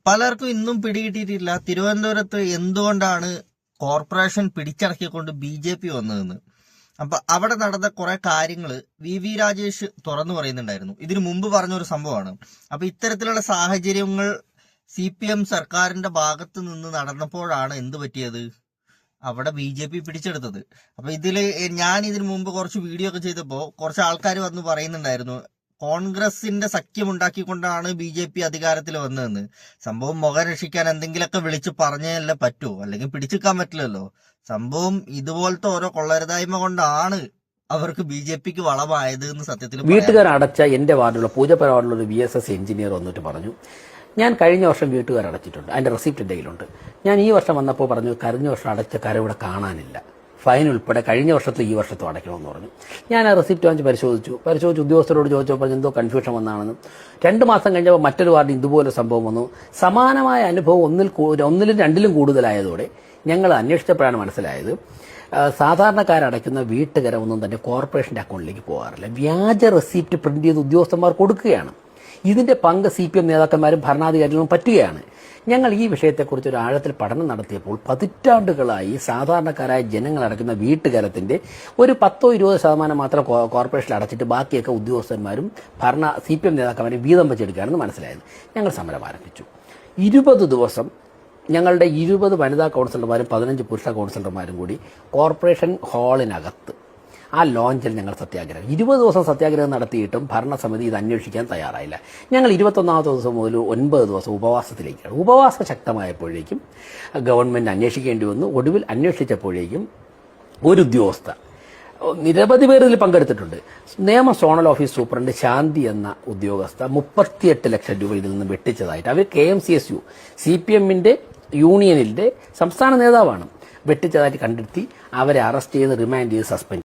പലർക്കും ഇന്നും പിടികിട്ടിയിട്ടില്ല തിരുവനന്തപുരത്ത് എന്തുകൊണ്ടാണ് കോർപ്പറേഷൻ പിടിച്ചടക്കിക്കൊണ്ട് BJP വന്നതെന്ന്. അപ്പൊ അവിടെ നടന്ന കുറെ കാര്യങ്ങൾ വി രാജേഷ് തുറന്നു പറയുന്നുണ്ടായിരുന്നു. ഇതിനു മുമ്പ് പറഞ്ഞൊരു സംഭവമാണ്. അപ്പൊ ഇത്തരത്തിലുള്ള സാഹചര്യങ്ങൾ CPM സർക്കാരിന്റെ ഭാഗത്ത് നിന്ന് നടന്നപ്പോഴാണ് എന്ത് പറ്റിയത്, അവിടെ BJP പിടിച്ചെടുത്തത്. അപ്പൊ ഞാൻ ഇതിനു മുമ്പ് കുറച്ച് വീഡിയോ ഒക്കെ ചെയ്തപ്പോൾ കുറച്ച് ആൾക്കാർ വന്ന് പറയുന്നുണ്ടായിരുന്നു കോൺഗ്രസിന്റെ സഖ്യം ഉണ്ടാക്കിക്കൊണ്ടാണ് BJP അധികാരത്തിൽ വന്നതെന്ന്. സംഭവം മുഖം രക്ഷിക്കാൻ എന്തെങ്കിലുമൊക്കെ വിളിച്ച് പറഞ്ഞല്ലേ പറ്റൂ, അല്ലെങ്കിൽ പിടിച്ചെടുക്കാൻ പറ്റില്ലല്ലോ. സംഭവം ഇതുപോലത്തെ ഓരോ കൊള്ളരുതായ്മ കൊണ്ടാണ് അവർക്ക് BJPക്ക് വളമായത് എന്ന് സത്യത്തിൽ വീട്ടുകാരടച്ച എന്റെ വാർഡിലുള്ള പൂജപ്പുര വാർഡിലുള്ള ഒരു VSS എഞ്ചിനീയർ വന്നിട്ട് പറഞ്ഞു, ഞാൻ കഴിഞ്ഞ വർഷം വീട്ടുകാരടച്ചിട്ടുണ്ട്, അതിന്റെ റെസിപ്റ്റ് എൻ്റെ കയ്യിലുണ്ട്. ഞാൻ ഈ വർഷം വന്നപ്പോൾ പറഞ്ഞു കഴിഞ്ഞ വർഷം അടച്ച കാര്യം ഇവിടെ കാണാനില്ല, ഫൈൻ ഉൾപ്പെടെ കഴിഞ്ഞ വർഷത്തിൽ ഈ വർഷത്തും അടയ്ക്കണമെന്ന് പറഞ്ഞു. ഞാൻ ആ റെസിപ്റ്റ് വാങ്ങിച്ച് പരിശോധിച്ചു ഉദ്യോഗസ്ഥരോട് ചോദിച്ചപ്പോൾ എന്തോ കൺഫ്യൂഷൻ വന്നാണെന്നും. 2 മാസം കഴിഞ്ഞപ്പോൾ മറ്റൊരു വാർഡിൽ ഇതുപോലെ സംഭവം വന്നു. സമാനമായ അനുഭവം ഒന്നിലും രണ്ടിലും കൂടുതലായതോടെ ഞങ്ങൾ അന്വേഷിച്ചപ്പോഴാണ് മനസ്സിലായത് സാധാരണക്കാരടയ്ക്കുന്ന വീട്ടുകരമൊന്നും തന്നെ കോർപ്പറേഷന്റെ അക്കൗണ്ടിലേക്ക് പോകാറില്ല. വ്യാജ റെസിപ്റ്റ് പ്രിന്റ് ചെയ്ത് ഉദ്യോഗസ്ഥന്മാർ കൊടുക്കുകയാണ്. ഇതിന്റെ പങ്ക് CPM നേതാക്കന്മാരും ഭരണാധികാരികളും പറ്റുകയാണ്. ഞങ്ങൾ ഈ വിഷയത്തെക്കുറിച്ച് ഒരു ആഴത്തിൽ പഠനം നടത്തിയപ്പോൾ പതിറ്റാണ്ടുകളായി സാധാരണക്കാരായ ജനങ്ങൾ അടയ്ക്കുന്ന വീട്ടുകരത്തിന്റെ ഒരു 10-20% മാത്രം കോർപ്പറേഷനിൽ അടച്ചിട്ട് ബാക്കിയൊക്കെ ഉദ്യോഗസ്ഥന്മാരും CPM നേതാക്കന്മാരും വീതം വെച്ചെടുക്കുകയാണെന്ന് മനസ്സിലായത്. ഞങ്ങൾ സമരം ആരംഭിച്ചു. 20 ദിവസം ഞങ്ങളുടെ 20 വനിതാ കൗൺസിലർമാരും 15 പുരുഷ കൗൺസിലർമാരും കൂടി കോർപ്പറേഷൻ ഹാളിനകത്ത് ആ ലോഞ്ചിൽ ഞങ്ങൾ സത്യാഗ്രഹം 20 ദിവസം സത്യാഗ്രഹം നടത്തിയിട്ടും ഭരണസമിതി ഇത് അന്വേഷിക്കാൻ തയ്യാറായില്ല. ഞങ്ങൾ 21ാമത്തെ ദിവസം മുതൽ 9 ദിവസം ഉപവാസത്തിലേക്കാണ്. ഉപവാസം ശക്തമായപ്പോഴേക്കും ഗവൺമെന്റ് അന്വേഷിക്കേണ്ടി വന്നു. ഒടുവിൽ അന്വേഷിച്ചപ്പോഴേക്കും ഒരു ഉദ്യോഗസ്ഥ, നിരവധി പേർ ഇതിൽ പങ്കെടുത്തിട്ടുണ്ട്, നിയമ സോണൽ ഓഫീസ് സൂപ്രണ്ട് ശാന്തി എന്ന ഉദ്യോഗസ്ഥ 38 ലക്ഷം രൂപ ഇതിൽ നിന്ന് വെട്ടിച്ചതായിട്ട് അവർ KMCSU CPMന്റെ യൂണിയനിന്റെ സംസ്ഥാന നേതാവാണ്, വെട്ടിച്ചതായിട്ട് കണ്ടെത്തി അവരെ അറസ്റ്റ് ചെയ്ത് റിമാൻഡ് ചെയ്ത് സസ്പെൻഡ്